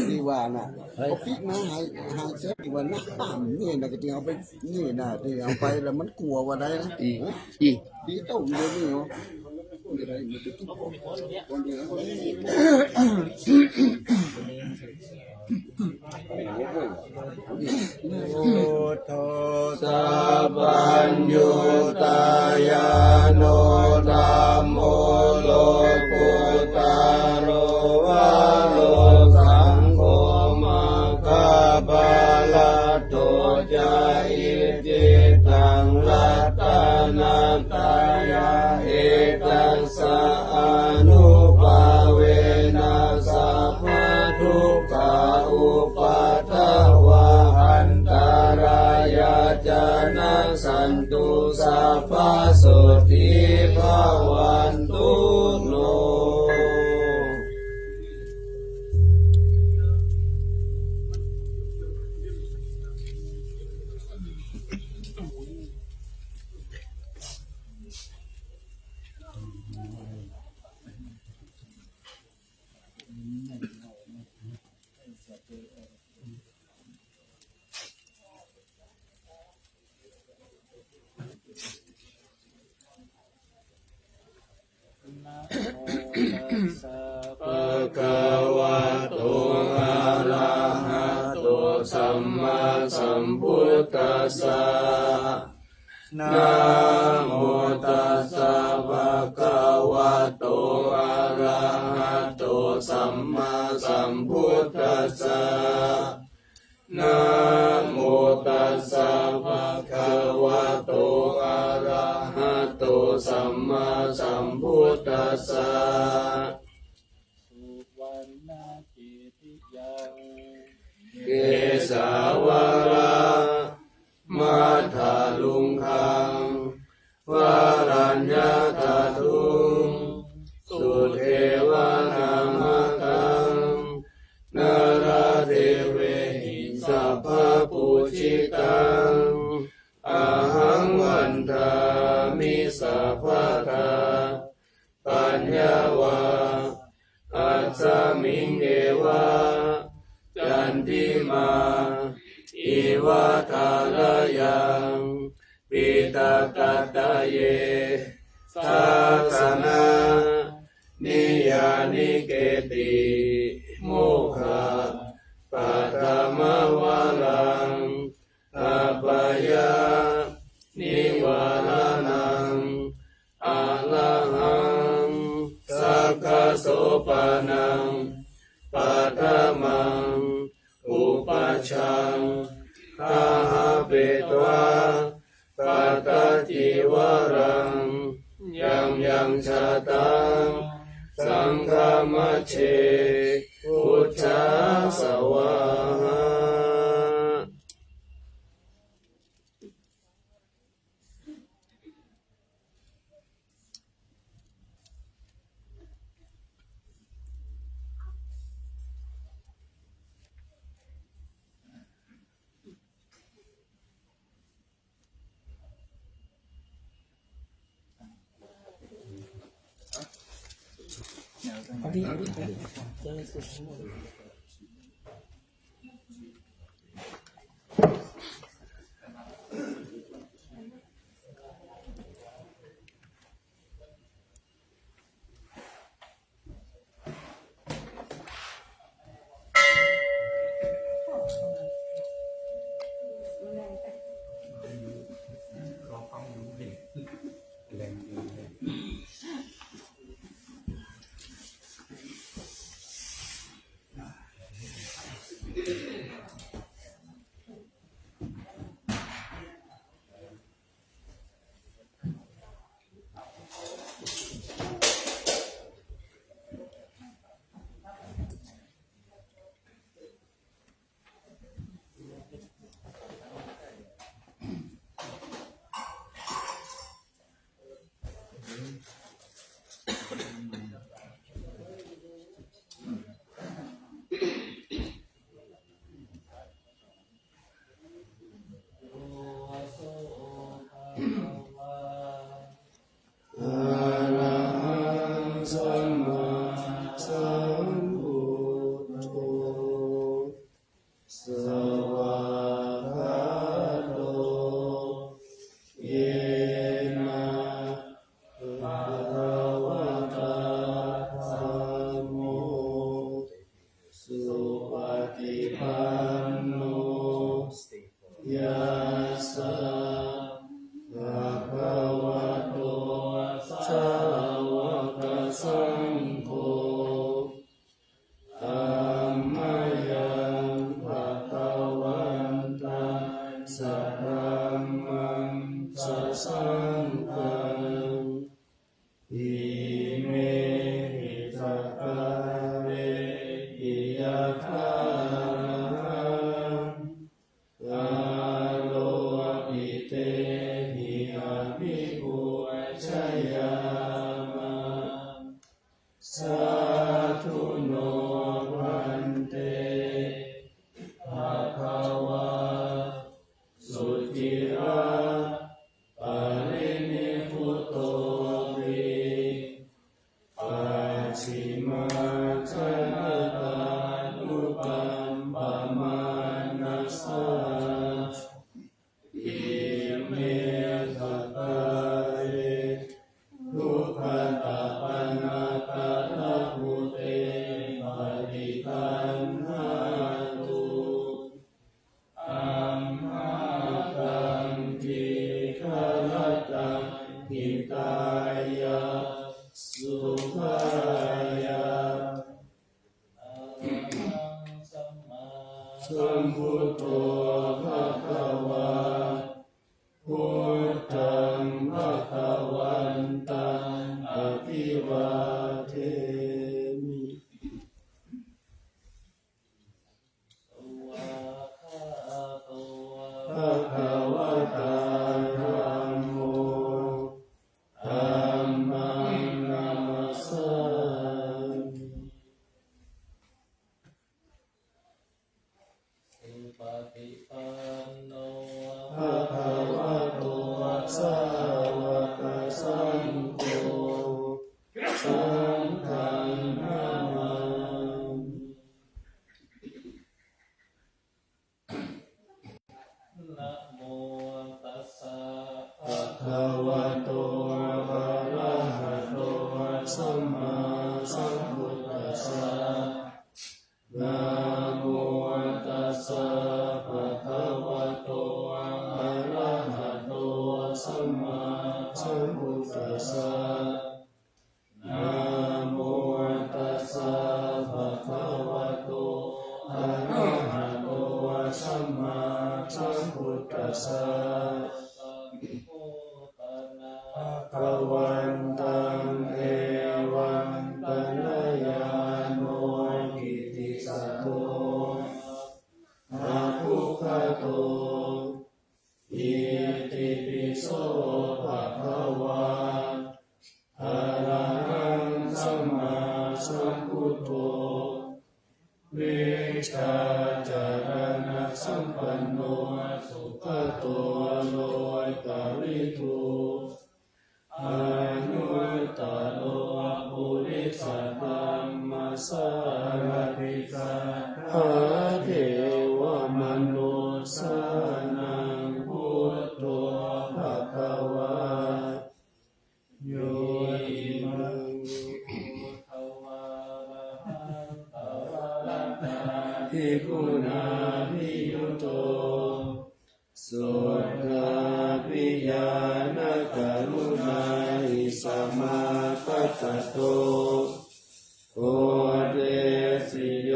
ดีว่าน่ะเอาพริกนะให้เสร็จวันนะตามนี่นะก็ที่เอาไปนี่นะที่เอาไปแล้วมันกลัวว่าได้นะดีต้มเดี๋ยวนี้เหรอพุทโธสัพพัญญูตายาโนธัมโมโลกุตโรวะโลสังโฆมัคคะปะละโตจาอิจิตังรัตนัตตายาเอตัสสะอนุภาเวนัสสะภะทุกขาอุปัฏฐวะอันตรายาจานะสันตุสัพพะโสติภวันตุโนภะคะวะโตอะระหะโตสัมมาสัมพุทธัสสะนะโมตัสสะภะคะวะโตอะระหะโตสัมมาสัมพุทธัสสะนะโมตัสสะภะคะวะโตอะระหะโตสัมมาสัมพุทธัสสะสุวรรณกิติยังเกสาวรามัทธาลุงคังวารัญญาตทุงสุเทวานามกังนาราเทเวหิสัพพปุชิตังอาหังวันทามิสัพพทาปัญญาวาอัสสมิงเอวะจันติมาอิวะทาลยังปิตากัตตะเยทัสสนะนิยานิเกติโมฆะปัตตมวาลังอัปปยานิวานังอะระหังสักขโสปานังปัตตมังอุปัชฌังคาหะเปตวะปัตตจิวรังยังชะตังสังฆมัชเชพุทธาสวาหา ฏิปันโนยะสะภะคะวะโตสาวกสังโฆธัมมายังภะคะวันตังสัทธัมมังสัสสังฆังอิเมหิสัพพะเรหิยะถานังอาโลกิเตหิอาภิปุชยามะสาธุโนพันเตภะคะวะสุจิระปารินิพุตโตวิปัจฉิมาชนะตานุกัมปะมานัสสะอิเมสัพพะเรทุกขตาปันนาตาลภูเตปฏิคันหาตุอัมมาตังทิคารตังหิตายะสุขายะสัมพุทโธภะคะวะพุทธังภะคะวันตังอภิวาเทมิภะคะวะตาธัมโมธัมมังนัมมัสสามิปฏิปันโน ภะคะวะโตสาวกสังโฆสังฆังนามามิ นะโมตัสสะ ภะคะวะโตอะระหะโตสัมมาสัมพุทธัสสะนะโมตัสสะภะคะวะโตอะระหะโตสัมมาสัมพุทธัสสะนะโมตัสสะภะคะวะโตอะระหะโตสัมมาสัมพุทธัสสะ สังโฆปนา ภะวันตังเอวังปัญญาโนกิติสัตโตอาภุคโตอิติปิโสภะคะวะอะระหังสัมมาสัมพุทโธวิชาจารณะสัมปันโนสุขโตโลกาวิทูอนุตตโรปุริสธัมมัสสารติกาหาเทวมนุสานังพุทโธภะคะวะโยอิมัง ภวาระหังตวาลันตา ทิคุณาภิยุโตสุทธาภิญาณกรุณาอิสมาปัตตโตโอเดสิโย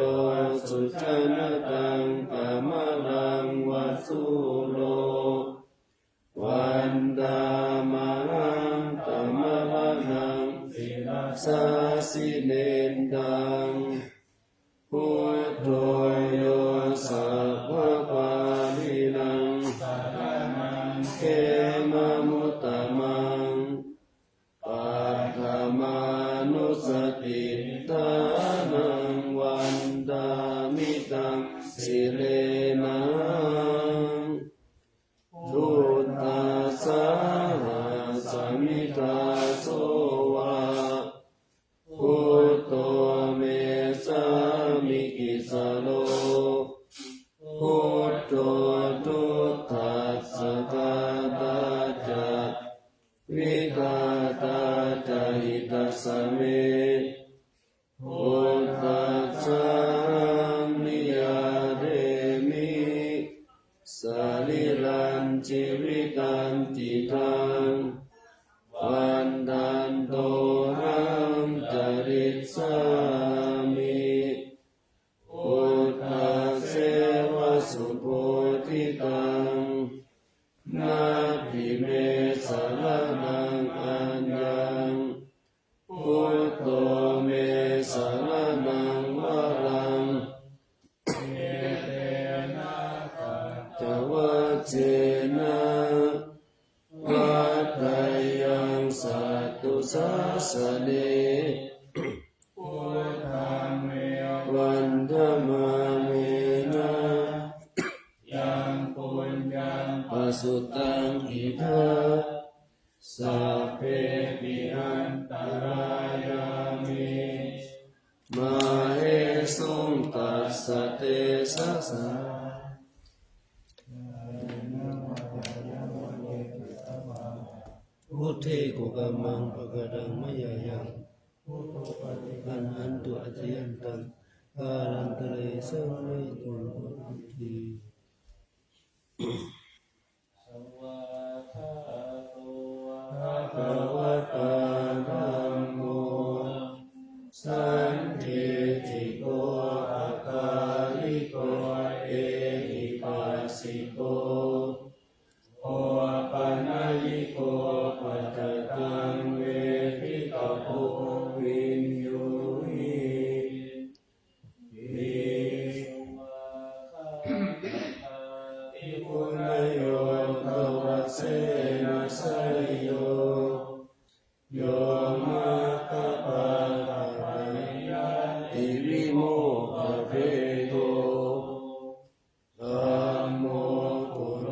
สุชนตังกามลังวัสสุโลวันดามหังตมะนังศิลาสาสิเนนดังพุทโธโยสัพพะปาลินังสัทธานังเขมะมุตตมังปัฏฐามานุสติตานังวันดามิตังสิเลนังทุตตาสาหัสมิตาโสวะพุทโธเมสามิกิสโลพุทโธทุตตัสสะกาตาจะวิกาตาจะหิตัสสะเมพุทธัสสะนิยา สเนพุทธังเมวันธมาเมนะยังปุญญังปัสสุตังอิทาสัพเพปิอันตรายามิมาเหสุงตัสสะเตสะสะพุทเทกุกัมมังปะกะดังมะยายังอันหันตุอัจยันตังกาลันตะเรสังเวตุนพุทธีสวะทาโตภะ ภะวะตาธัมโมสันทิติโกอาคาลิโกเอหิปัสสิโกโอปัญญิโกปัจจตังเวทิตาโพวินยูหิอิปุณโยภวัสเสนะสยโยโยมาคปะปะปะติวิโมกขเพโตธัมโมปุโร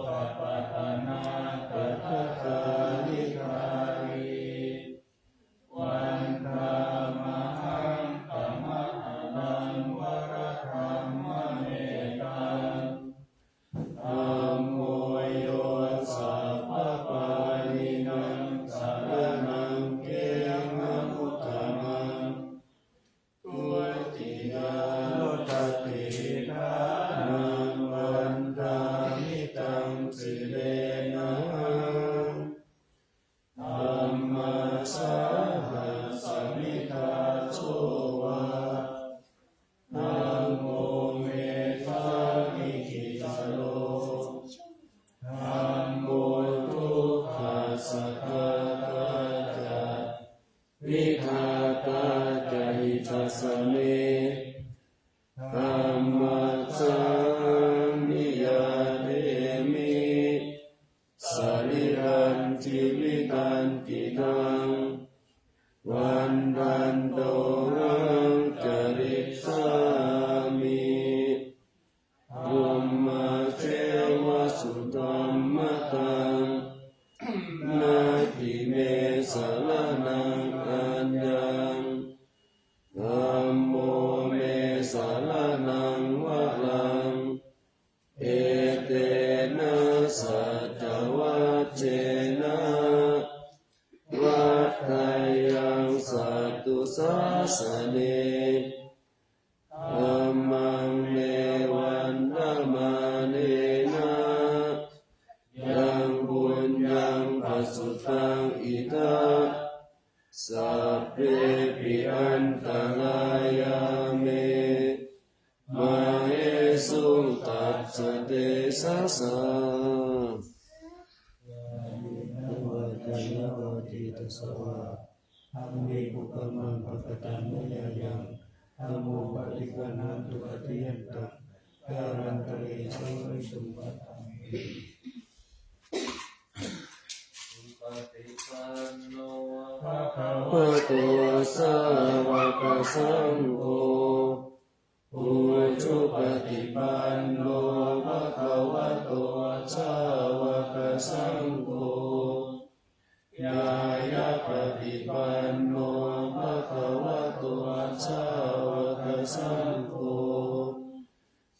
ปัปปะทานาปัฏฐาคาลิกาลีวันธามหังธรรมะนังวรธรรมเมตังธัมโมโยสัพพะปานินังสารนังเกมังอุตตมังตุติยานุตติทานังวันทามิตังสิเลนะธัมมัสสะหัสสมิทาโสวะนะโมเมธาวิกิตาโลธัมโมทุกขัสสะทาตาจาวิทาตาจาหิตัสสะเมธัมมัสสะมิยาเดมิสริรันจิวิตันติตังวันดันโตรังจริสามิภูมิเทวสุตัมมะตังนาทิเมสารนังอัญญังธัมโมเมสารนังวะลังเอเตนะสัจวัจเจนะวัฏฏายังสัตตุสาสเนธัมมังเนวันธมาเนนะยังบุญยังปัสสุตังอิทาสัพเพปิอันตรายาเมมาเหสุงตัสสะเตสะสะวะจายะวะติตัสสะวะธัมเมปุกัมมังปะกะตังมะยายังธัมโมปฏิกันันตุอติยันตังกาลันตะเรสังวิสุปัตตังปฏิปันโนภะคะ ภะโตสาวกสังโฆอุชุปฏิปันโนภะคะวะโตสาวกสังโฆญาญาปฏิปันโนภะคะวะโตสาวกสังโฆ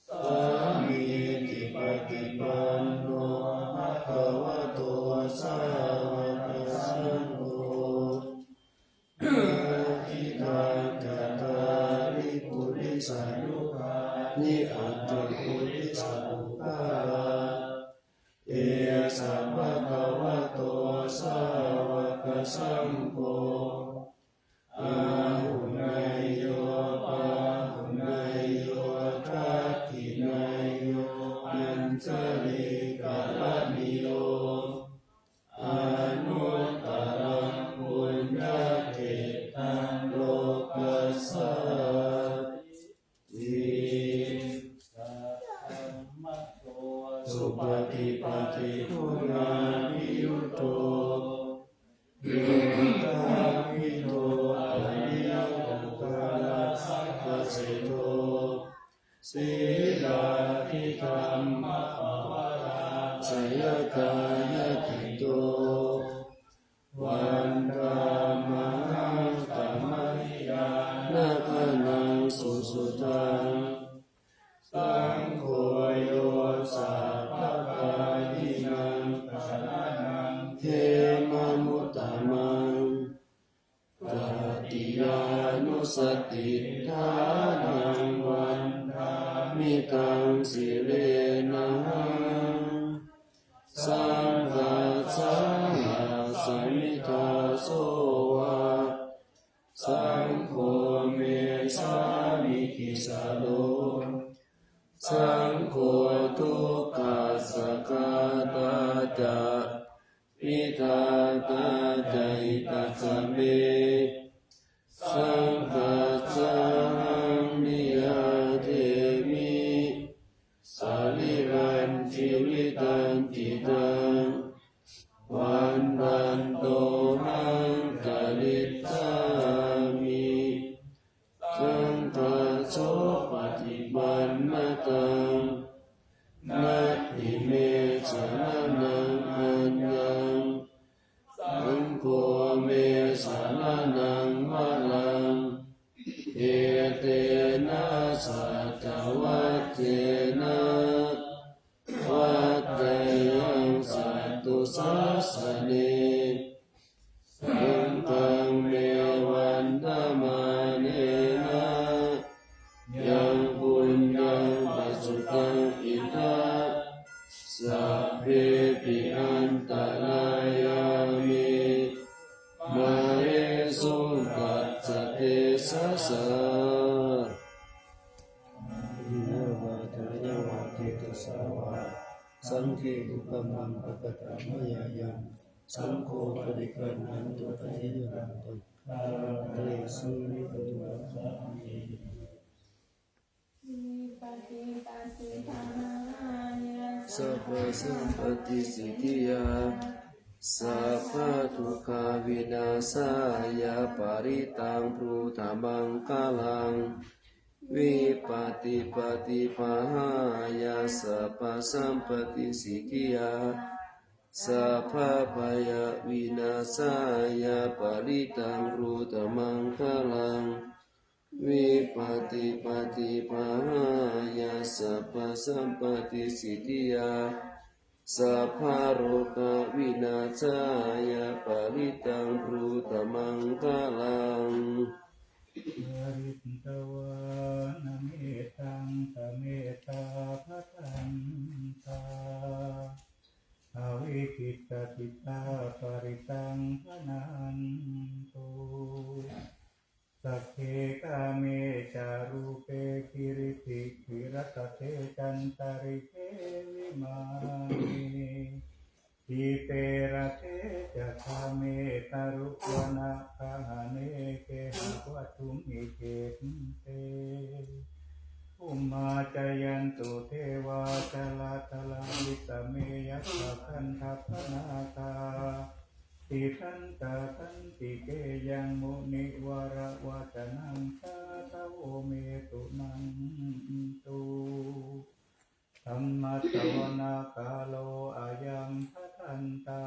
สามีจิปฏิปันโนภะคะวะโตสาวกสังโฆทิฏฐังจัตตาริปุริสายุคานิอัตตปุริสาอุปาลาเอสัมภะคะวะโตสาวกสังโฆอาหุนายโยปาหุนายโยทักขินายโยอัญชลิกาลนิโยอนุตตรังปุญญเกตังโลกัสสะวิ สัพพะมะโต สุปฏิปัติคุณานิยุตโตยุตตา หิโตอริยปุคคลสัพพสิโตสีลาธิธรรมภวราสยกายติโตวันธามหังตมหิยานาคนังสุสุตังสังโฆโยสัพพกายินังปะระนังเทมมุตตมังตติยานุสติทานังวันธามิตังสิเรนะสังฆัสสะสมิทาโสวะสังโฆเมสามิกิสาโลสังโฆทุกขัสสะกาตาจะปิทาตาใจตัสสะเมสังฆัสสะนิยเทมิสาลิรันชีวิตันติตังวันตันโตหังกะลิตามิสังฆัสโสปฏิปันนตังนัตถิเมสรณังอัญญังสังโฆเมสรณังวะลังเอเตนะสัจวัตเถนะวัตถยังสัตตุสัสสะเนสังฆังเมวันธมาเนนะยังบุญยังปัสสุตังอิทาสัพเพปิอันตรายามิมาเอสุตัสสะเทสะสะสังฆุปมังปะปะตามยายังสังโฆปริกนันตุปฏิยันตุเตสุนิพุตสะมิสัพพสัมปติสิทธิยาสัพพทุกขาวินาศายาปริตังพุทธมังคลังวิปัสสิปฏิภาหายาสัพพสัมปติสิทธิยาสัพพพยวินาศายาปริตังพุทธมังคลังวิปัสสิปฏิภาหายาสัพพสัมปติสิทธิยาสัพพโรกวินาศายาปริตังพุทธมังคลังวริตตวานะเมตังสะเมตตาภัตตันตาอวิคิตติตาปริตังพนันตุสัพเพกาเมจารุเปกิริติกิรตเตจันตริเกวิมานิอิเตระเทจะธาเมตารุวนาคาเนเกหะวัตุมิเกเตอุมาจายันตุเทวาจลาตลาลิสเมยัสสะคันทัพนาคาติทันตาทันติเกยังมุนิวรวัจนังสาทโวเมตุนันตุธัมมัสสวนาคาโลอายังพัทันตา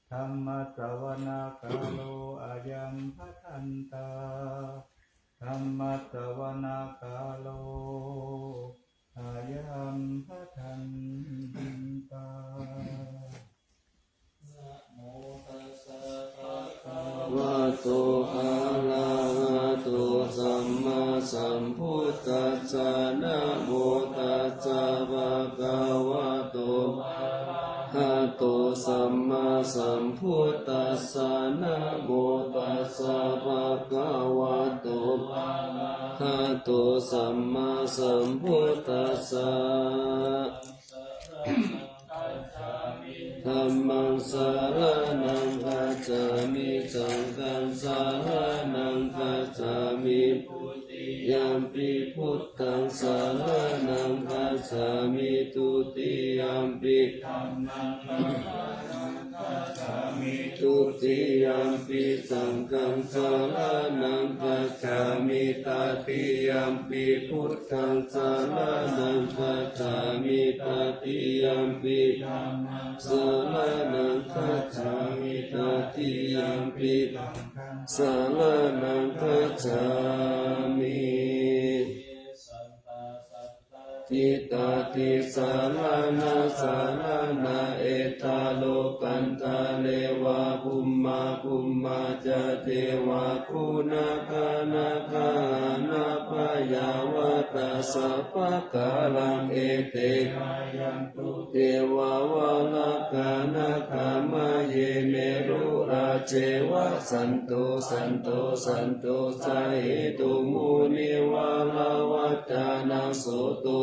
ธัมมัสสวนาคาโลอายังพัทันตาธัมมัสสวนาคาโลอายังพัทันตาวะโตอะระหะโตสัมมาสัมพุทธัสสะนะโมตัสสะภะคะวะโตอะระหะโตสัมมาสัมพุทธัสสะนะโมตัสสะภะคะวะโตอะระหะโตสัมมาสัมพุทธัสสะธัมมังสรณังคัจฉามิสังฆังสรณังคัจฉามิยัมปิพุทธังสรณังคัจฉามิทุติยัมปิธัมมังสรณังคัจฉามิ ทุติยมปิสังฆังสรณังคัจฉามิตติยมปิพุทธังสรณังคัจฉามิตติยมปิธัมมังสรณังคัจฉามิตติยมปิสรณังคัจฉามิทิตาติสารนาสารนาเอตาโลกันตาเลวะภุมมาจะเทวะคุณาคานาคานาพยาวตาสัพพะกาลังเอเตเทวาวาลกานาคามะเยเมรุราเจวะสันโตสาเหตุมุนิวาลาวัจานังโสตุ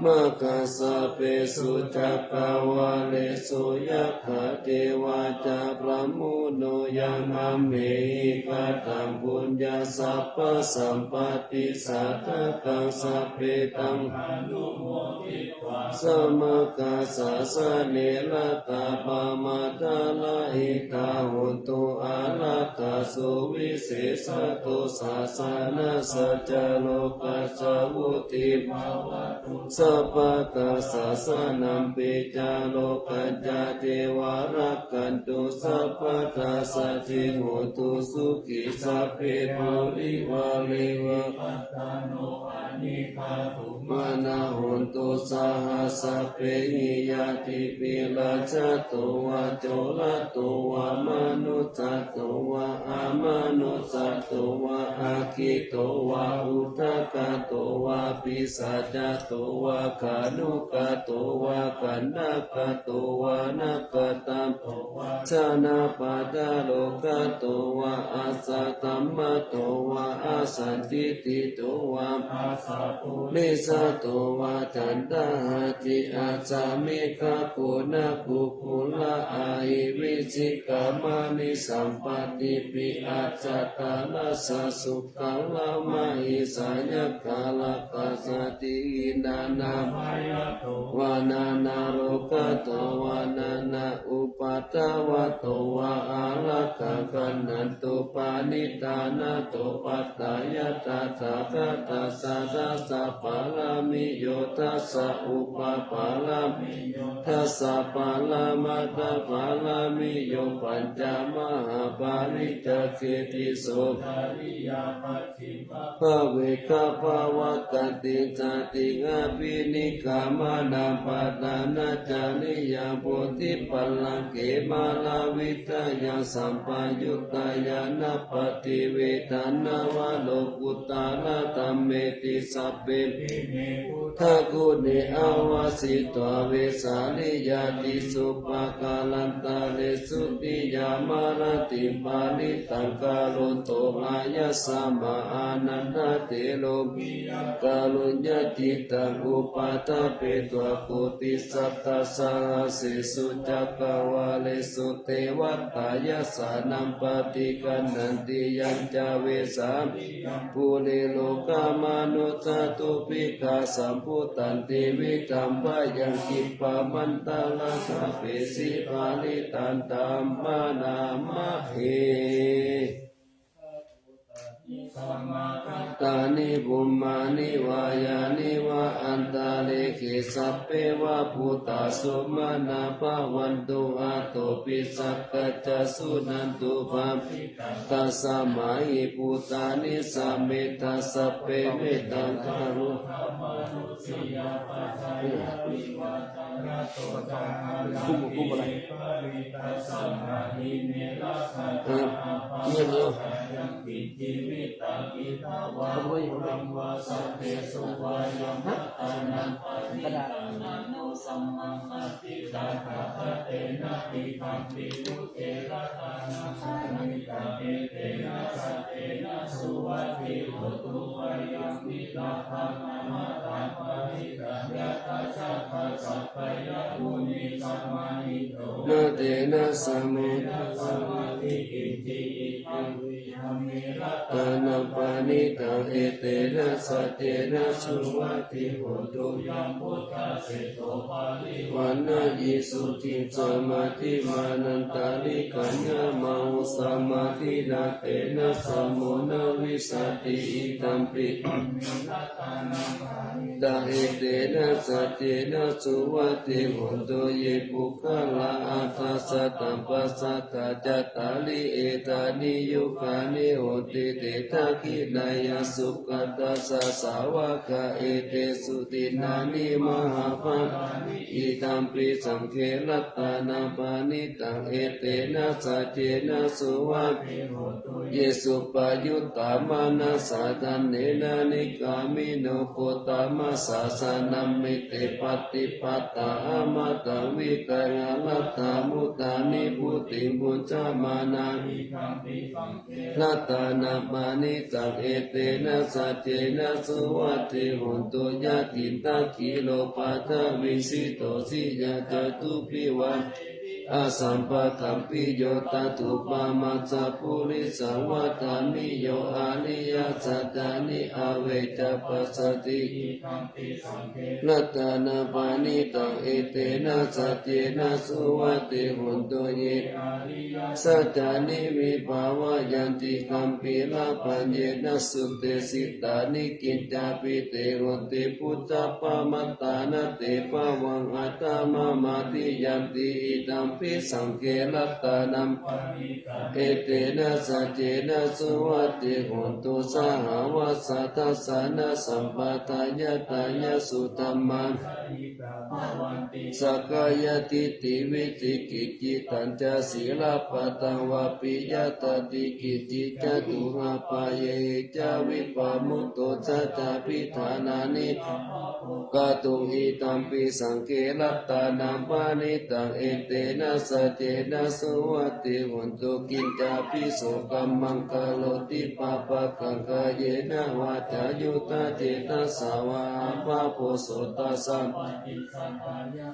มะกัสสะเปสุจักกาวาเลสุยัคขะเทวาจาพระมุโนยังอัมเหหิกัตตังปุญญาสัพพะสัมปติสัทธกังสัพเพตังอนุโมทิตวาสัมมากัสสะสะเนละตาปะมาตาลาหิตาหุตุอาลัตตาสุวิเศษตุสาสานาสัจจโลกัสสะวุติภาวะสัพพะกัสสะสะนัมปิจาโลกัจจเทวารักขันตุสัพพะทัสสะทิโหตุสุขิสัพเพปุริวาเลวะปัตตาโนอานิคาตุมานาหุนตุสาหัสสะเปหิยาติปิลาจตุวะโจลตุวะมนุจจตุวะอามนุจจตุวะอาคิโตวะอุทกะโตวะปิสัจจโตวะคานุกะโตวะกันนะกะโตวะนะกะตัมโตวะชนะปัจจโลกะโตวะอาสัตตัมมะโตวะอาสันติติโตวะอาสัพพุริสโตวะจันตหะติอาจามิกะปุนะกุปุละอาหิวิจิกามานิสัมปติปิอาจตานัสสะสุขังละมะหิสัญญกาลกัสสติอินานา วานานาโรกะโตวานานาอุปัตตวะโตวะอาลักขะกันนันตุปานิตานาโตปัตตายะตถาคตัสสะทัสสะปารามิโยทัสสะอุปปารามิโยทัสสะปารามัตถปารามิโยปัญจมหาปาริจเกติโสภาริยาปัจฉิมภะเวคภาวะกันติจติงาปินิกามานาปะตานาจาริยาโพธิปัลลังเกมาลาวิทยาสัมปายุตตายานาปฏิเวทานาวะโลกุตตานาตัมเมติสัพเพทักขุเนอาวาสิตวเวสาลิยาติสุปะกาลันตาเลสุติยามารติปาลิตังกาโลโตมายาสัมมาอานันทเตโลกาลุญญจิตังอุปาทเปตัวปุติสัตตาสาสิสุจักกวาเลสุเทวัตตายาสานัมปฏิกันนันติยัญจเวสาภูเรโลกามานุจตุปิกาสัมพุตันติวิตัมปะยังกิปะมันตาลาสะเปสิปาลิตันตัมมานามะเฮตานิบุมมานิวายานิวะอันตาเลเขสัพเพวะพุตตาสุมานาภาวันตุอาโตปิสักกัจจสุนันตุภามิตัสสะมาหิพุตานิสัมเมตัสสะเปเมตังคารุกุมอะไรเงียบเขาไม่อยู่เลยกระดาษนาเตนะสมุทาสมาธิอิติอิ ตานาปานิตังเอเตนะสัจเจนะสุวัติโหตุยังพุทธาเสโตภาลิวันนายิสุจิตสมาธิมานันตาลิกัญญามาอุสมาธินาเตนะสมุนาวิสัตติอิตัมปิตาเอเตนะสัจเจนะสุวัติโหตุเยปุคลาอัตถสัตตปัสสัตตจัตตาลิเอตานิยุคานิโหติเตทาคินายสุขตัสสะสาวกะเอเตสุตินานิมหาภังอิตัมปิสังเขรัตตานาปานิตังเอเตนะสัจเจนะสุวัติเยสุปายุตตามานาสาตันเนนานิกามิโนโคตามาสาสานัมมิเตปฏิปัตตาอามาตังวิกังอลัตตามุตตานิพุติมุจจามานาลัตตานาปานิตังเอเตนะสัจเจนะสุวัติโหตุยะติตาคิโลปัฏฐวิสิโตสิยะจตุปิวันอาสัมปะกัมปิโยตัตุปามัสสะปุริสวัฏามิโยอานิยสัตตานิอาเวจปัสสตินัตตานาปานิตังเอเตนะสัจเจนะสุวัติโหตุเยสัจจานิวิภาวะยันติกัมปิลาปัญเยนะสุเตสิตานิกิจจาปิเตโหติพุทธปามัตตานะเตปะวังอัตตมามาติยันติอิตัมปิสังเกลัตตานัมเอเตนะสัจเจนะสุวัติโหตุสหวัสสัทธัสสะนะสัมปทายะตายะสุธัมมังสักกายติติวิจิกิจจิตัญจศีลปัตตังวาปิยตติกิจจิจตุหปายเยจาวิปามุตโตสัจจปิธานานิกาตุหิตัมปิสังเกลัตตานัมปานิตังเอเตนะสัจเจนะสุวัติโหตุกินจาปิโสกัมมังกะโลติปะปะกังกะเยนะวาจายุตาเจตสาวาปะโพโสตัสสัม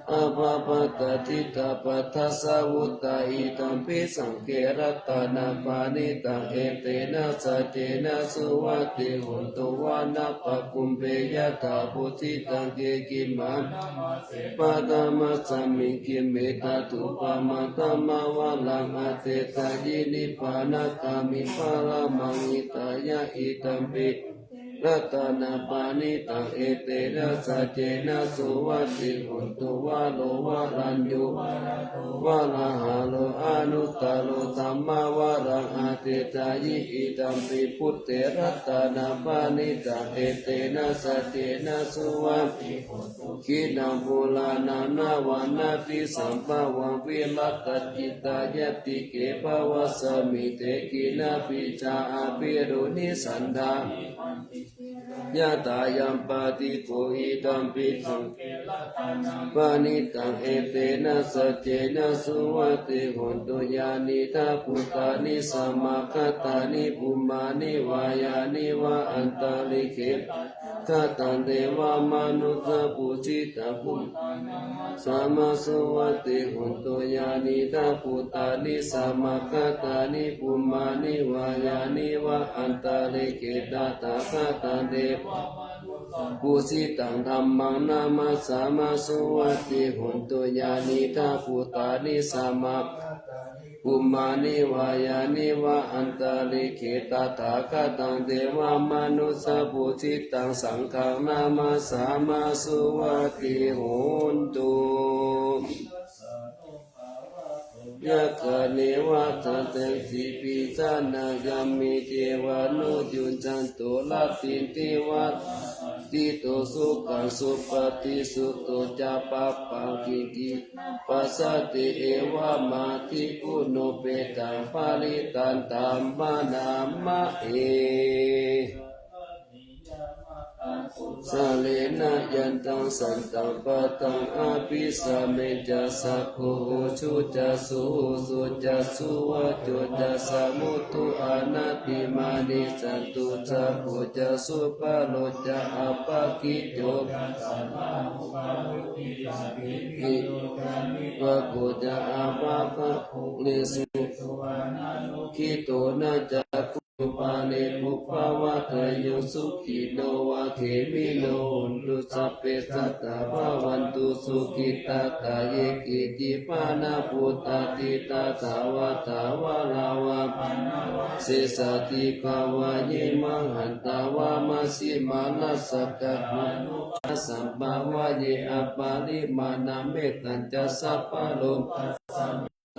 อาภาปตติตาปัฏฐสาวุตตาอิตัมปิสังเกรัตตานาปานิตังเอเตนะสัจเจนะสุวัติโหตุวานะปะกุมเปยะถาปุถิตังเกกิมังปะตามัสสมิกิเมตตุปะมะตมาวะลังอเตตายินิพานะกามิภาลามังอิตายะอิตัมปิรัตนาปานิตังเอเตนะสัจเจนะสุวัติโหตุวาโลวะรัญญูวะลาหะโลอานุตตโลธัมมาวะรังอาเตตายิอิตัมปิพุทเตรัตนาปานิตังเอเตนะสัจเจนะสุวัติคินังปุลานานาวันนาติสัมภวังวิรัตจิตายติเกภวะสมิเตกินาปิจาอาภิรุนิสันดายะตายัมปาติโกอิตัมปิสังปานิตังเอเตนะสัจเจนะสุวัติโหตุญาณิทาพุตตานิสัมมาคตานิภูมานิวายานิวะอันตาลิเขคตันเทวามนุสสปุจิตาภุสัมมาสุวัติโหตุญาณิทาพุตตานิสัมมาคตานิภูมานิวายานิวะอันตาลิเขตตาคตันเทปุสิตังธัมมังนามาสามาสุวัติโหตุญาณิทาพุตตานิสัมมาภูมานิวายานิวะอันตาลิเขตตาคตังเทวามนุสสปุจิตังสังฆังนามาสามาสุวัติโหตุ ยะกะเนวะทะเตสิปิสานายามิเจวานุจุนจันตุลัตตินติวัตติโตสุขังสุปฏิสุตโตจะปะปังกิกิปัสสติเอวะมาติกุโนเปตังปาริตันตัมมานามะเอสาเลนะยันตังสันตังปะตังอาภิสาเมจัสสะโคชุจัสสุสุจัสสุวะโจจัสสะมุตุอานาติมานิสันตุจักขุจัสสุปะโลจะอัปปะกิโจหิปะโกจะอัปปะลิสุขิโตนะจักขุ อุปาเนมุปาวะเทโยสุขิโนวะเขมิโนตุสัพเพสัตตาภวันตุสุขิตาตาเยกิจิปานาปุตตาติตาสาวะตาวะลาวะเสสติกาวะเยมังหันตาวะมัสสิมานัสสะกะหานุสัมภาวะเยอปาลิมานาเมตัญจะสัพพะโล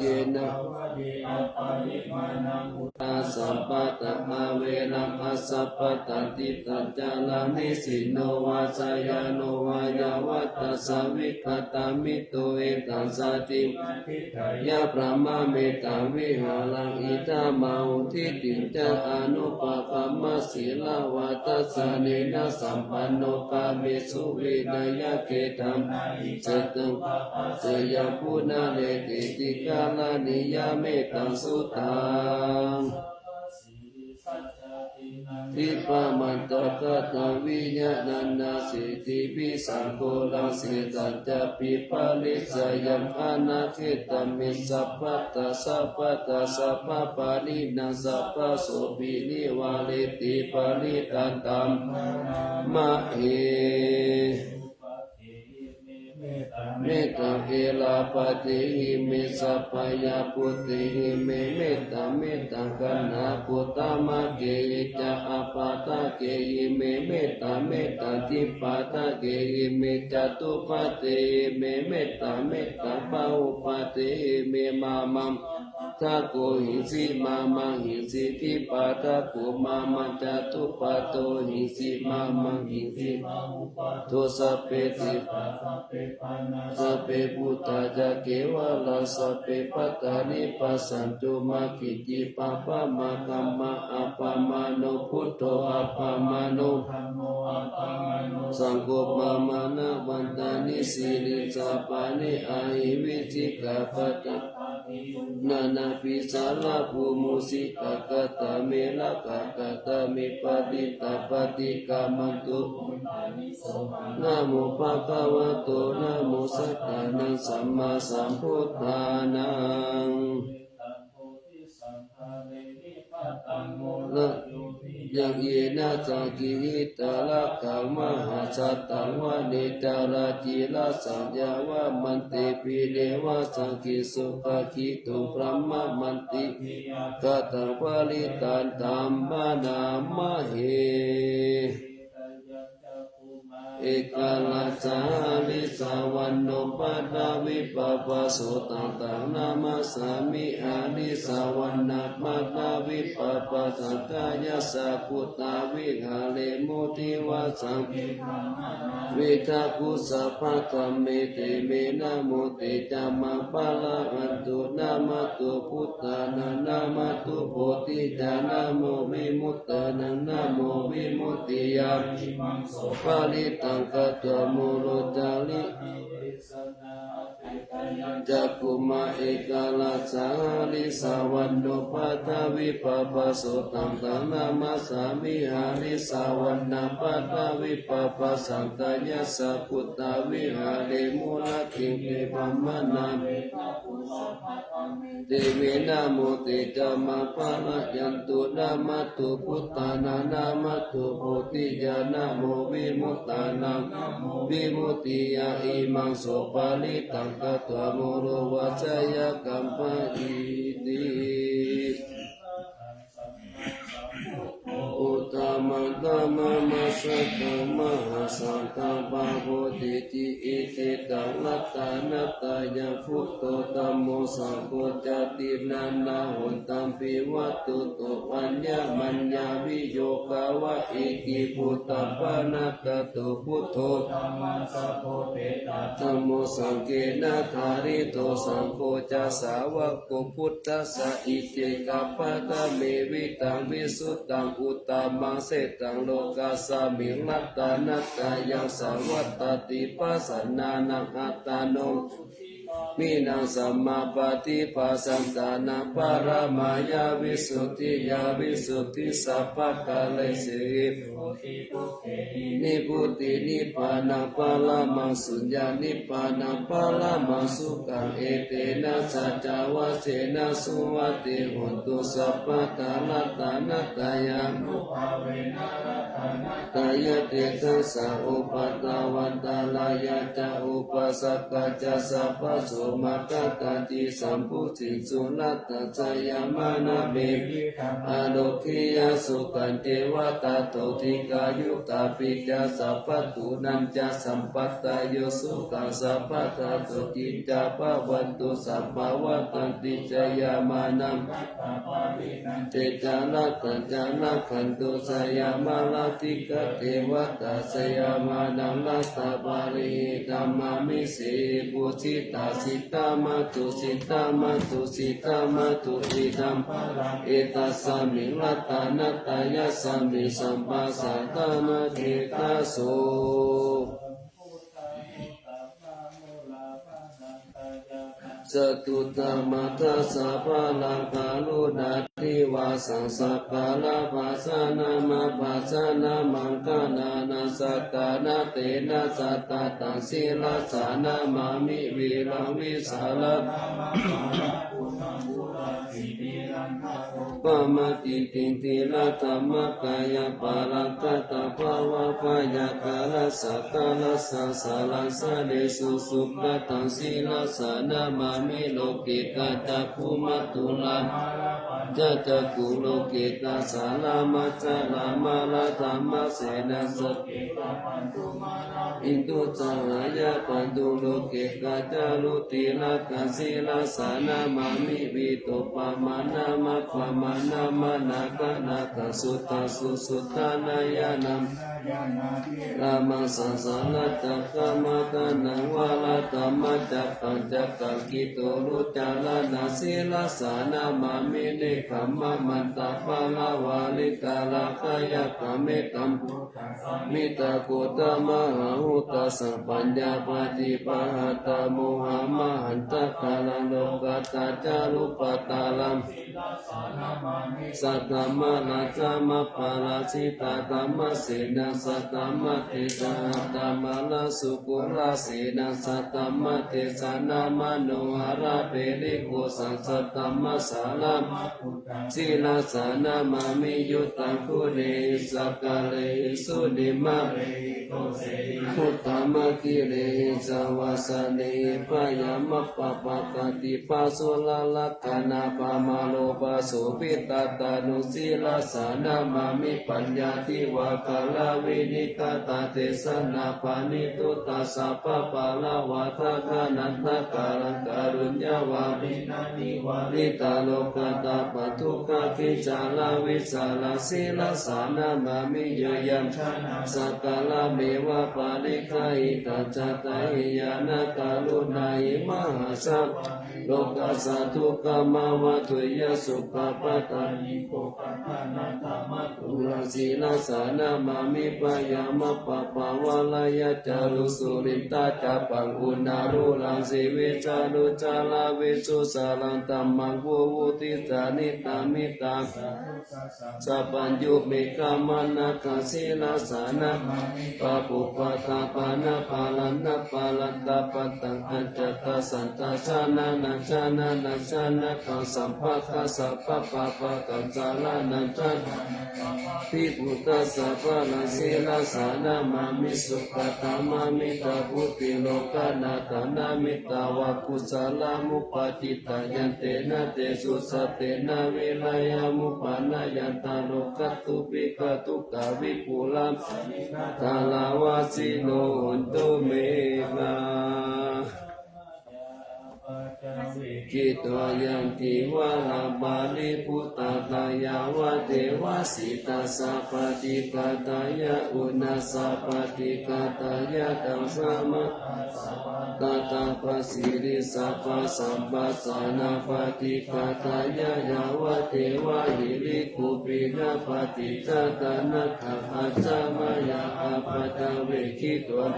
เยนะอาสัมปะตะอาเวนังอาสัพพะตันติตัจจาลานิสิโนวาสยาโนวายาวัตตะสาวิคตามิโตเอตัสสะติยะพระมะเมตตาวิหารังอิตามาอุทิติจะอนุปะปัมมะศีลาวาตัสสะเนนะสัมปันโนกาเมสุวินัยเกตัมเจตังเจยปุณาเลติติกาลานิยาเมตังสุตังทิปามันตะกะตะวิญญาณันนาสิติปิสังโฆลังสิตัจจะปิปาลิสยังอนาคิตามิสัพพะตะสัพพะตะสัพพะปาลินังสัพพะโสปินิวาเลติปาลิตันตัมมะเอเมตตาเอลาปฏิหิเมสัพพยาปุติหิเมเมตตาเมตตากันหาปุตตมะเกยจะอาปาตะเกยิเมเมตตาเมตตาทิปาตะเกยิเมจตุปะเตเมเมตตาเมตตาปะอุปะเตเมมามัมทาโกหิสิมามังหิสิทิปาทะโกมามัจจตุปะโตหิสิมามังหิสิโทสัพเพติสัพเพปุตตะจะเกวะลาสัพเพปัตตานิปัสสันตุมาคิจิปัปปะมะกัมมะอัปปะมาโนพุทโธอัปปะมาโนสังโฆปะมานะวันตานิสิริสัพพานิอาหิวิจิกาปะตะนานาปิสาลาภูมุสิกะกะตะเมละกะกะตะมิปะติตาปะติกามันตุนะโมภะคะวะโตนะโมสัตตานังสัมมาสัมพุทธานังละยังเยนะจักกิริตาละกามหาสัตตังวะเนตาราจิละสัญญาวะมันติปิเดวะสังคิสุขคิตุพระมะมันติกตังปะริตันตัมปะนามะเหเอกาลาจาลิสาวันโนปัตตาวิปัปปะโสตังตังนามาสามิอาลิสาวันนาปัตตาวิปัปปะสังฆายาสาพุตตาวิหาเลมุติวาสังวิทักุสัพพะธัมเมเตเมนะโมเตจามาปะละหันตุนามาตุพุทธานานามาตุโพธิญาณโมวิมุตตานังนะโมวิมุตติยาปาลิตังกัตถะโมโรจาลิจักขุมาเอกาลาสาลิสาวันโนปัตตาวิปัปปะโสตังตังนามาสามิหาลิสาวันนาปัตตาวิปัปปะสังฆายาสาพุตตาวิหาเลมุลคิงเกปัมมะนาเตเวนะโมเตจามาปะละยันตุนามาตุพุทธานานามาตุโพธิญาณโมวิมุตตานังวิมุตติยาอิมังโสปาลิตังกัตถะโมโรวัจยกัมปะอิติอุตตมังธัมมัมสสะตัมมหาสังฆังปะโพธิติอิติตังลัตตานัตตายังพุทโตธัมโมสังโฆจตินันนาหุนตัมปิวัตตุโตอัญญมัญญาวิโยกาวะอิกิพุตตะปะนัตตะโตพุทโธธัมโมสังเกนะธาริโตสังโฆจะสาวกโกพุทธัสสะอิเจกัปปะตะเมวิตังวิสุตตังอุตตมังเสตังโลกัสสามิลัตตานัตตายังสาวัตตติปัสสนานังอัตตานุ มินาสัมมาปฏิปัสสันตานาปารามายาวิสุทธิยาวิสุทธิสัพพะกาเลสินิพุตินิพพานาปาลามาสุญญานิพพานาปาลามาสุขังเอเตนะสัจจาวะเสนะสุวัติหุนตุสัพพะตาลัตตานัตตายานุภาเวนะรัตนะตายะเตทัสสะอุปตาวันตาลายะจะอุปสักกะจะสัพพะโสมาตตาจิสัมพุสิสุนัตตะจายามานะเมอโลคิยาสุขันเทวตาโตทิกายุตาปิจาสัพพะตุนันจะสัมปัตตาโยสุขังสัพพะตาโตจิจาปะวันตุสัพพะวะตันติจายามานัมเตจานะตัญจานะขันตุสยามาลาติกะเทวตาสยามานัมลัสสะปาริธัมมามิสีปุสิตาสิตามาตุสิตามาตุสิตามาตุสิตัมเอตัสสะมิลัตตานัตตายะสัมมิสัมปัสสะตานะเทตาโสสตุตมัทธัสสะภาลังกาลุนาทิวาสังสัพพะลาภาสานามาภาสานามังคานานาสัตตานาเตนะสัตตาตังสีลาสานามามิวิลังวิสาลาปะมะติติติละธัมมกายปาลังกตภาวะปายากาลสักกาลสัสสะลัสสะเดสุสุขตังสีลาสานามามิโลกิกาจักขุมัตตุลาจะจักขุโลกิกาสาลามัจจาลามาลาธัมมะเสนะสติอินตุจารยะปันตุโลกิกาจารุติลากาสีลาสานามามิวิโตปะมานามาปะมานามานาคานาคาสุตาสุสุทานายานัมลามังสังสารตักขมาตานังวาลาตัมมัจจปัญจกังกิโตรุจาลานาสีลาสานามามิเนคัมมะมันตาปาลาวาลิกาลาคายะกะเมตัมมิตาโกตมหาหุตสัมปัญญาปฏิปะหะตาโมหะมหันตะกาลังโลกัตตาจารุปตาลัมสัตตมะนาจามะปาลาสิตาตัมมะเสนะสัตตมะเทจาตัมมะลาสุกุลาเสนะสัตตมะเทสานามะโนหะระเปริโกสังสัตตมะสาลัมสิลาสานามามิยุตตังคุเรสักกะเลสุนิมะพุทธมะกิเลสวาสเนปะยามะปะปะกติปัสสุลลักขณาปะมาโลปัสสุปิตาตานุสีลาสานามามิปัญญาทิวะกาลาวินิกาตาเทสนาปานิตุตาสัพพะปาลาวะทะกานันทกาลังการุญญาวารินานิวาริตาโลกตาปทุกขกิจาลาวิสาลาสีลาสานามามิเยยัมสักกาลาเมวะปาริกาอิตาจัตตาหิยานาการุณาหิมหาสัพโลกัสสะทุกขมาวะทุยสุขปัตตานิโกปัฏฐานาธรรมตุลาสีลาสานามามิปะยามะปะปะวะลายะจารุสุรินตาจัปังอุณารุลังสิวิจารุจาลาวิสุสาลังตัมมังวุวุติสานิตามิตังสัพพัญญุเมฆามานาคาสีลาสานาปะปุปะตาปานาปาลันนาปาลันตาปะตังอัจจตสันตาชานานาชานานาชานาคังสัมภะคะสัพพะปะปะกัจจาลานันทันทิพุตตะสัพพะลาสีลาสานามามิสุขตามามิตาพุติโลกานาตานามิตาวะกุสลามุปาจิตายันเตนะเตสุสัตเตนะวิลายามุปานายันตาโลกัตตุปิกตุกาวิปุลัมตาลาวาสิโนหุนตุเมฆากิตวยันติวะลาบาลิพุตตาตายาวะเทวะสิตาสัพพติกาตายะอุณาสัพพติกาตายะตังสามะตาตาปัสสิริสัพพสัมปัสสานาปฏิกาตายะยาวะเทวะหิริคุปินาปฏิจจตานะขัพพะจามายาอาปะตะเวคิตวะ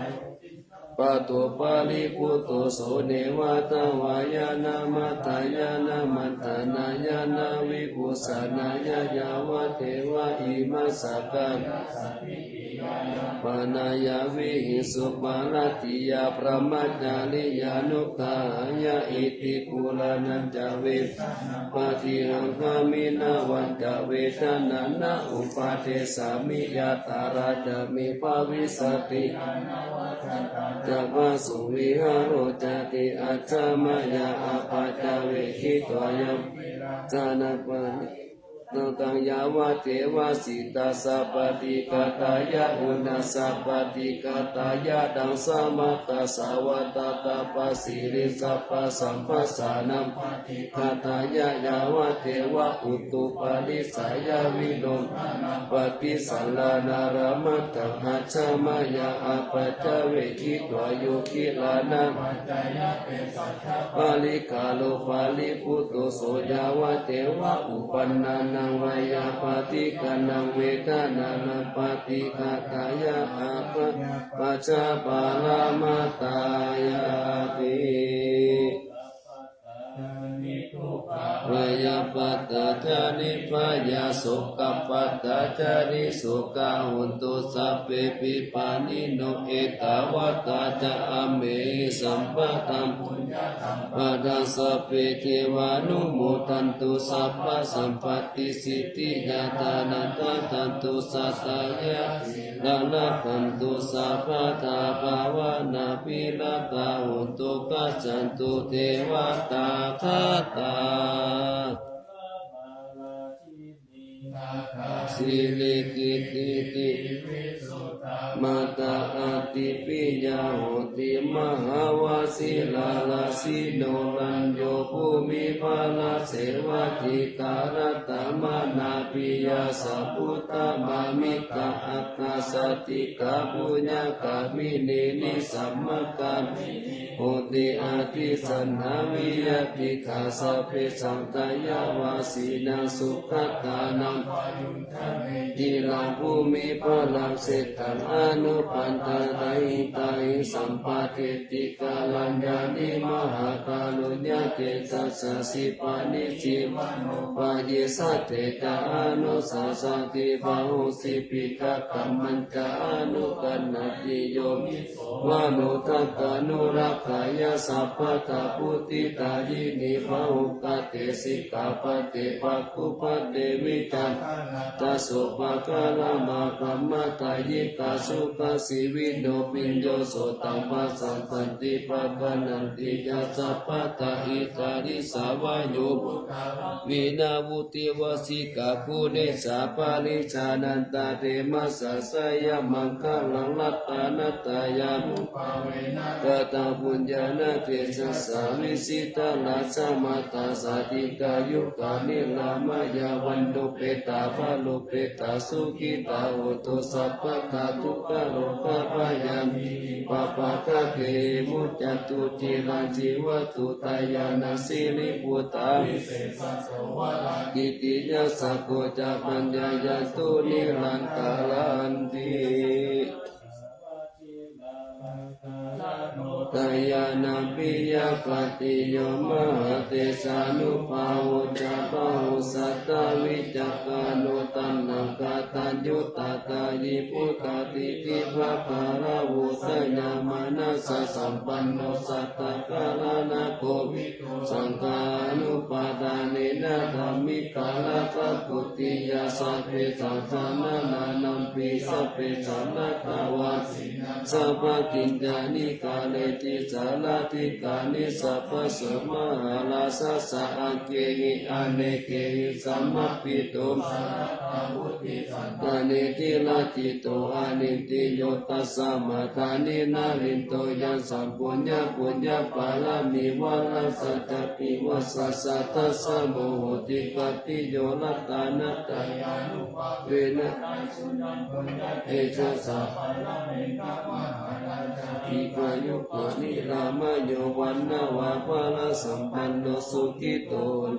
ปะโตปาลิปุตโตโสเนวะตวายานามัตถายานามัตถานายานาวิปุสานายายาวะเทวะอิมัสสะกังปานายาวิหิสุมาลติยาพระมัจจาริยานุตายาอิติปุลานันจเวปฏิหังคามินาวันจเวทนานะอุปาเทสามิยาตาราจามิภาวิสติจักวาสุวิหารโรจติอัจฉามายาอาปาจเวคิตวายมจานาปานินตังยาวะเทวะสิตาสัพพติกาตายะอุณาสัพพติกาตายะดังสมัตตาสาวัตตาปัสสิริสัพพสัมปัสสานัมกาตายะยาวะเทวะอุตุปาลิสายาวิโนปฏิสัลลานารมัตตหัจฉามายาอาปัจจเวคิตวายุคิลานังปาลิกาโลปาลิปุตโตโสยาวะเทวะอุปันนานังวายาปฏิกานังเวทนานังปฏิฆาตายะอาภะปัจจปารามาตายาติวายาปัตตาจานิพายาสุขปัตตาจานิสุขาหุนตุสัพเพปิปานิโนเอตวัตตาจะอเมสัมปะตัมปะทังสัพเพเทวานุโมทันตุสัพพะสัมปติสิทธิยาตานันตันตุสัตตายะดานัตันตุสัพพะทาภาวนาปิลตาหุนตุกัจจันตุเทวตาคาตาสิลิกิติติมาตาอาติปิยาโหติมหาวาสิลาลาสิโนรัญโยภูมิภาลาเสวะติการตมานาปิยาสัพพุตตมามิกะอัคคาสติกาปุญญกามิเนนิสัมมกัมโหติอาทิสันนาวิยติคาสเพสังตายาวาสีนาสุขตานังจิลังภูมิภาลังเสตังอนุปันตาไตตาหิสัมปะเทติกาลัญญานิมหากาลุญญาเตสัสสะสิปานิจิปะเยสัตเตตาอนุสัสสะติบาหุสิปิกะกัมมันจาอนุกันนัติโยมิวานุทักกานุรักขายาสัพพะตาพุติตายินิภาหุกเตสิกาปเตปักขุปเตวิจันตัสสุปะกะละมาคัมมะตายิกาสุขสิวิโนปิญโยโสตัมปัสสันตันติปะกะนันติยาสัพพะตาอิตาริสาวายุวินาวุติวสิกาภูเนสาปาลิชานันตาเตมัสสะสยามังคะลังลัตตานัตตายามุกตาปุญญาณเทสสาวิสิตาลาสมาตาสาติกายุกานิลามายาวันโดเปตาภาโลเปตาสุขิตาโหตุสัพพะทาทุกขโลกะพยามิปะปะกะเกมุจจตุจิรังจิวตุตายานาสิริปุตตากิติยาสัพโกจะปัญญายันตุนิรันตาลันติตายานาปิยาปฏิโยมหะเตสานุภาวุจาภาหุสัตตวิจักานุตันนังกาตัญยุตตายิพุตติทิภะภาราวุสัญญามานัสสะสัมปันโนสัตตะกาลานาโกวิสังฆานุปาทานินาธรรมิกาลกะกุติยาสัพเพสังฆานานานัมปิสัพเพสันนะกาวาสัพพกิญญานิกาเลติสาลาติกานิสัพพะสมหาลาสัสสะอังเกหิอเนเกหิสัมมปิโตตาเนติลาติโตอานิติโยตัสสะมาทานินารินโตยัสสัมปุญญาปุญญาปาลามิวาลสัจจปิวัสสะสัทธัสสะโมโหติกติโยนัตตานัตตายานุภาเวนะเอชะสะ อิกายุปะนิรามโยวันนาวาภาลสัมปันโนสุขิโต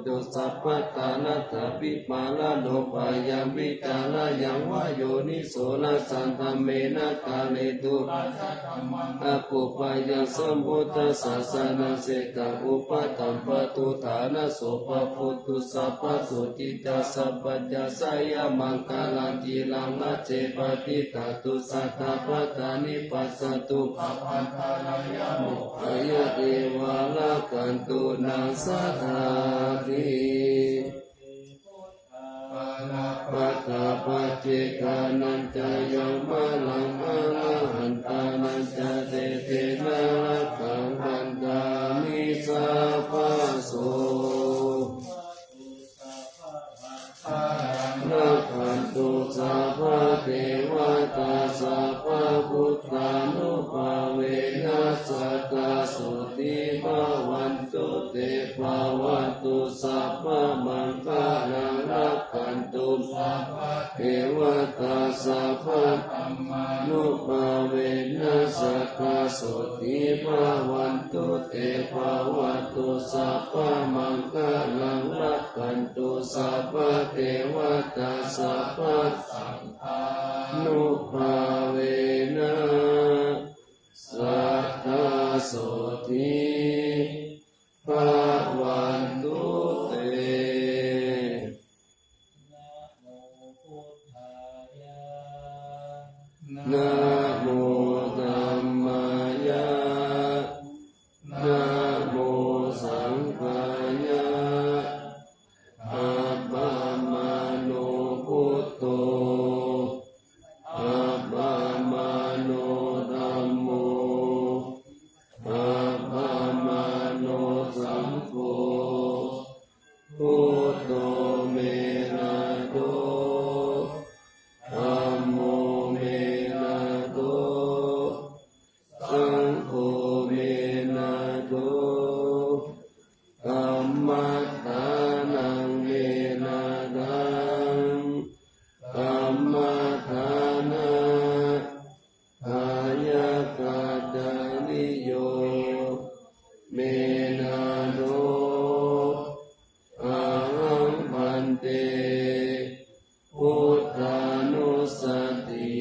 โตสัพพตานัตถปิมาลาโนปายังวิจาลายังวายโยนิโสนัสสันธเมนะกาเลตุอากุปายังสัมพุทธัสสะสะนะเสกังอุปตัมปตุฐานะโสภพุทธุสัพพสุจิตาสัพพัญญาสายามังคลังจีลังละเจปฏิตาตุสัทธาปทานิปัสสตุปัปปันตาลายามุขายะเอวาลากันตุนังสัทธาทิปัตตาปัจเจกานันจายมาลังอาลาหันตานันจเตเตนะละขังปันตามิสัพพะโสนะขันตุสัพพะเทวตาสัพพะพุทธานุภาเวนัสสะตาสุติภาวันตุเตภาวันตุสัพพะมังคลังรักขันตุสัพพะเทวตาสัพพะธัมมานุภาเวนัสสะตาสุติภาวันตุเตภาวันตุสัพพะมังคลังรักขันตุสัพพะเทวตาสัพพะสังฆานุภาเวนะสัทธาโสทิภาวันตุเตนะโมธัมมายะนะโมสังฆายะอัปปมาโนพุทโธอัปปมาโนธัมโมอัปปมาโนสังโฆพุทโธเมนะโตธัมโมเมนะโตสังโฆเมนะโตธัมมัฏฐานังเมนะทังธัมมัฏฐานะอายะกาตานิโยเมนะโตอะหังพันเตพุทธานุสติ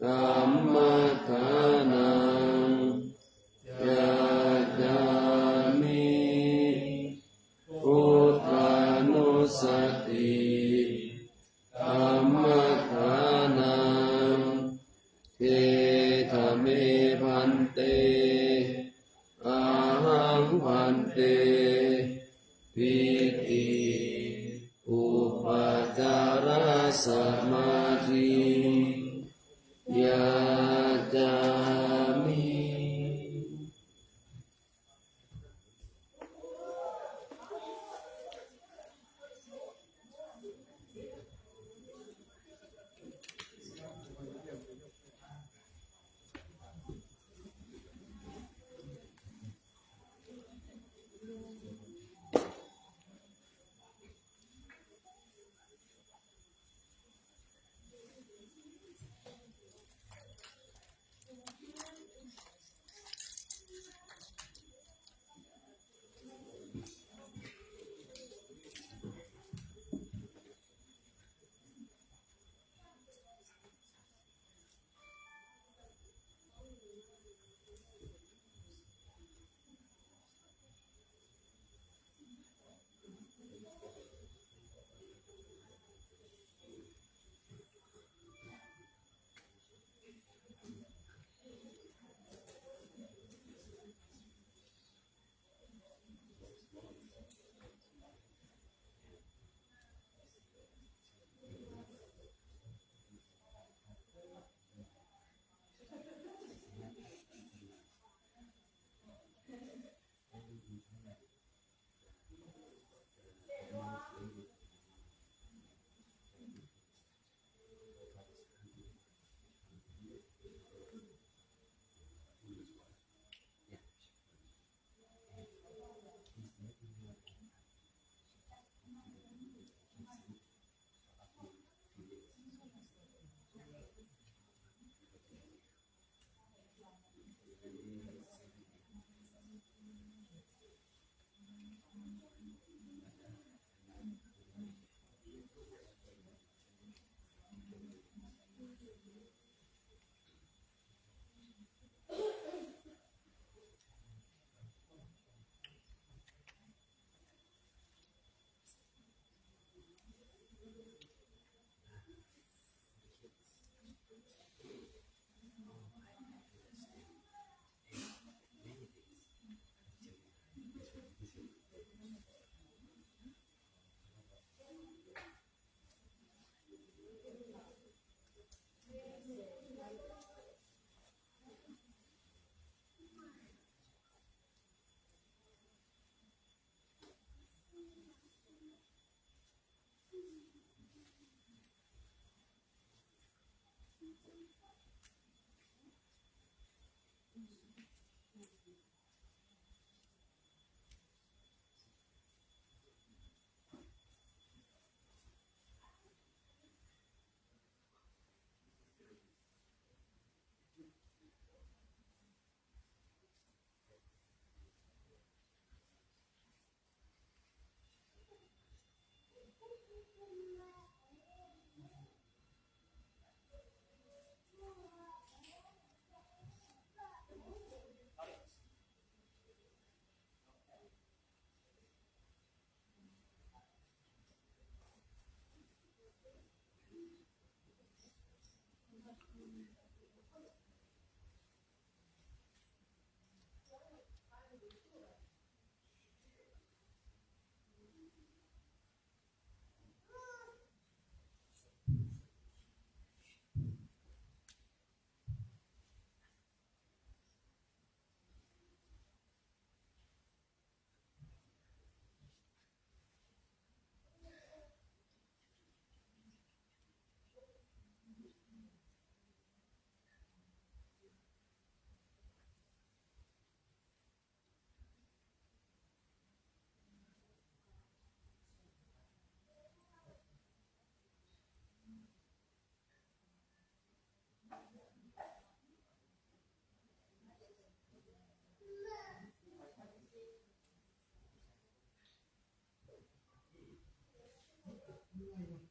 ธัมมัฏฐานังยาจามิพุทธานุสติธัมมัฏฐานังเทธะเมพันเตอะหังพันเตภิกขิอุปจารสมาธิยาจามิ อ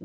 อ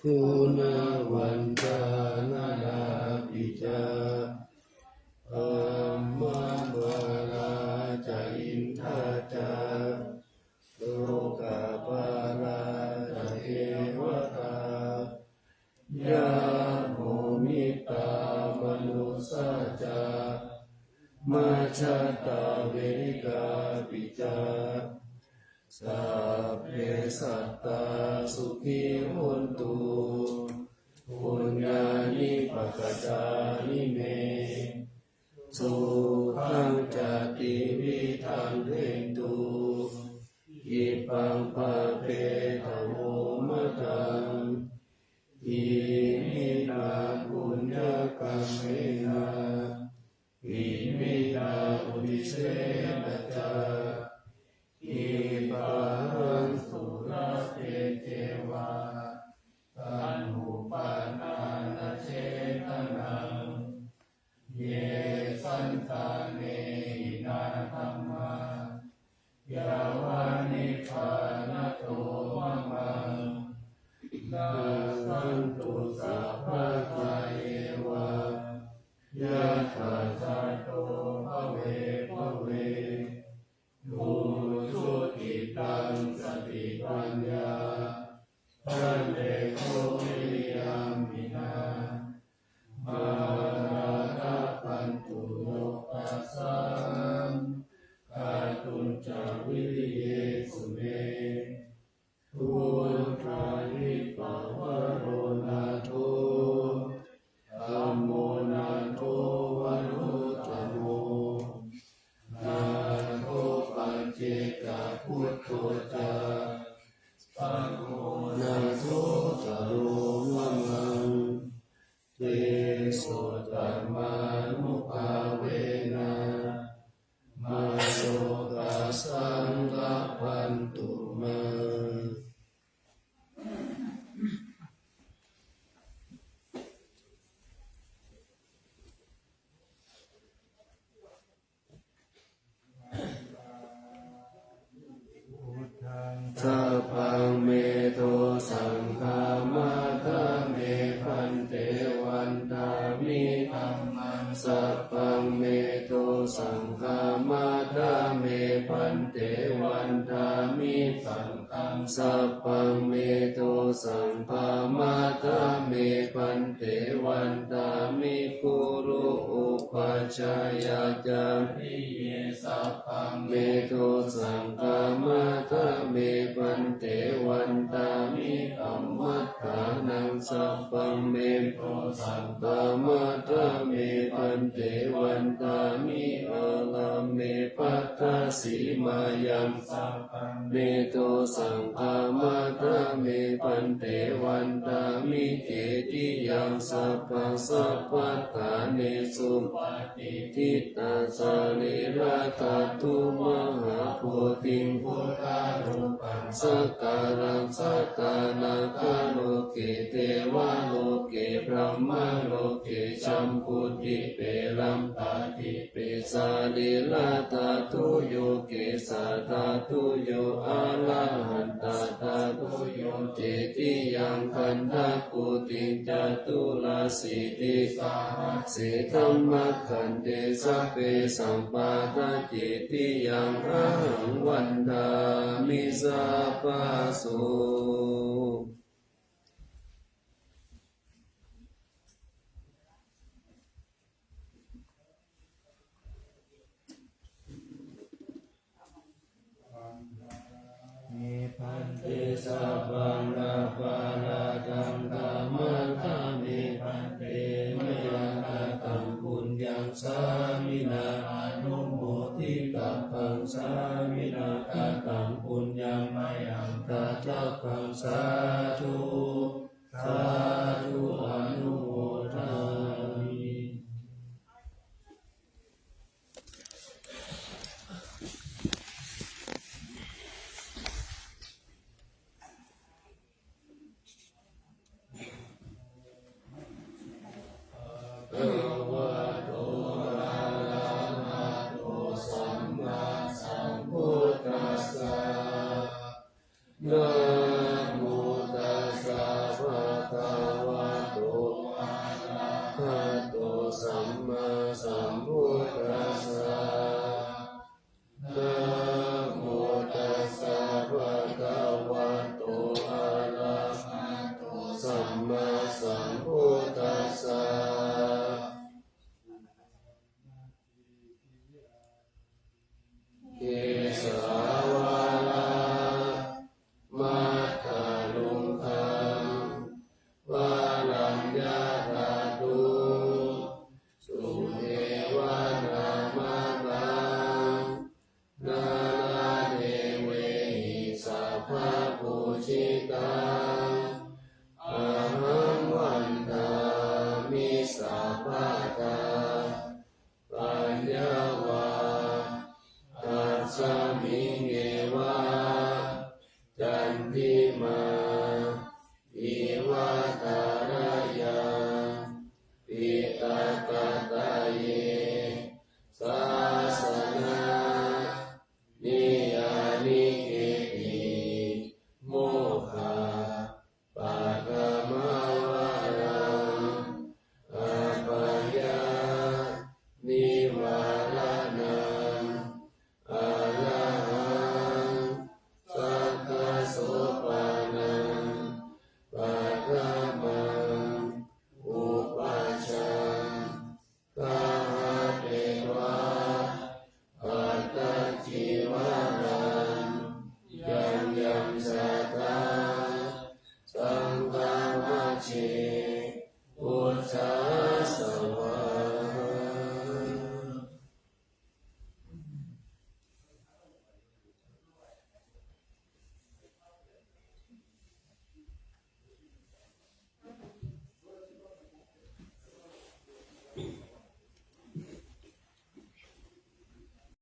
คุณวันจานาลาปิจาอัมมาบาลาจาอินทาจาโลกาปาลาจาเทวตายาโมมิตามนุสาจามาชาตาเวริกาปิจาสัพเพสัตตาสุขีโหนตุปุญญานิปักจานิเมสุขังจติวิทังเทนตุอิปังภะเปตโมมะตังอิมินาปุญญกรรมเมนะอิมินาอุทิเสนจาอิปังสุรเตเทวาตันหุปานานาเชตนังเยสันตาเนหินาธัมมายาวานิพานะโตมะมังนาสันตุสัพพะทาเยวายะถาสัตโตภเวภเวภูชุติตังสติปัญญาปันเตโควิริยามินามาราคะปันตุโลกัสสังกาตุนจาวิริเยสุเมทุนทานิปวโรนาโทธัมโมนาโทวโรตโมนาโทปัจเจกพุทโธจาปังโฆนาโทจารุมังคังเตโสตัมมานุภาเวนะมาโลกัสสังฆพันตุมาสัพพังเมโทสังฆามาทาเมพันเตวันตามิธัมมังสัพพังเมโทสังฆามาทาเมพันเตวันตามิสังฆังสัพพังเมโทสังฆามาทาเมพันเตวันตามิกุรุอุปัชฌายาจาริเยสัพพังเมโทสังฆามาทาเมพันเตวันตามิธัมมัฏฐานังสัพพังเมโทสังฆามาทาเมพันเตวันตามิอะระเม ปัตตสีมายัมสัพพังเนโตสังฆามาตาเมปันเตวันตามิเกติยังสัพพังสัพพัตตาเนสุปฏิทิตาสาลิราตตุมหาโพธิพุทธารูปังสักการังสักการะคาโลเกเทวาโลเกพระมโลเกชัมพุทธิเปรัมตาติเปสาลิลาตาตุโยเกสาตาตุโยอาลาหันตาตาตุโยเจติยังคันทากุติจตุลาสิติสาสิธรรมขันเตสัพเพสัมปาทจิติยังอาหังวันดามิสัพพะโสพันเต สัพพังราภาลาตังธรรมังธรรมิพันเตมยังกตังปุญญังสามินาอนุโมทิกัปปังสามินากตังปุญญังมยังตัจจคังสาธุสาธุอนุโมทามิ ภะคะวะโตอะระหะโตสัมมาสัมพุทธัสสะนะโมตัสสะภะคะวะโตอะระหะโตสัมมาสัมพุทธัสสะนะโมตัสสะภะคะวะโตอะระหะโตสัมมาสัมพุทธัสสะเกสาวาลามัทธาลุงคังวาลัญญาตาตุสุเทวนามาตังนานาเทเวหิสัพพะปูชิตังอะหังวันทามิสัพพะตาปัญญาวาตัสสะมิงเอวะจันทิมาอิวะตาระยังปิตากตาเย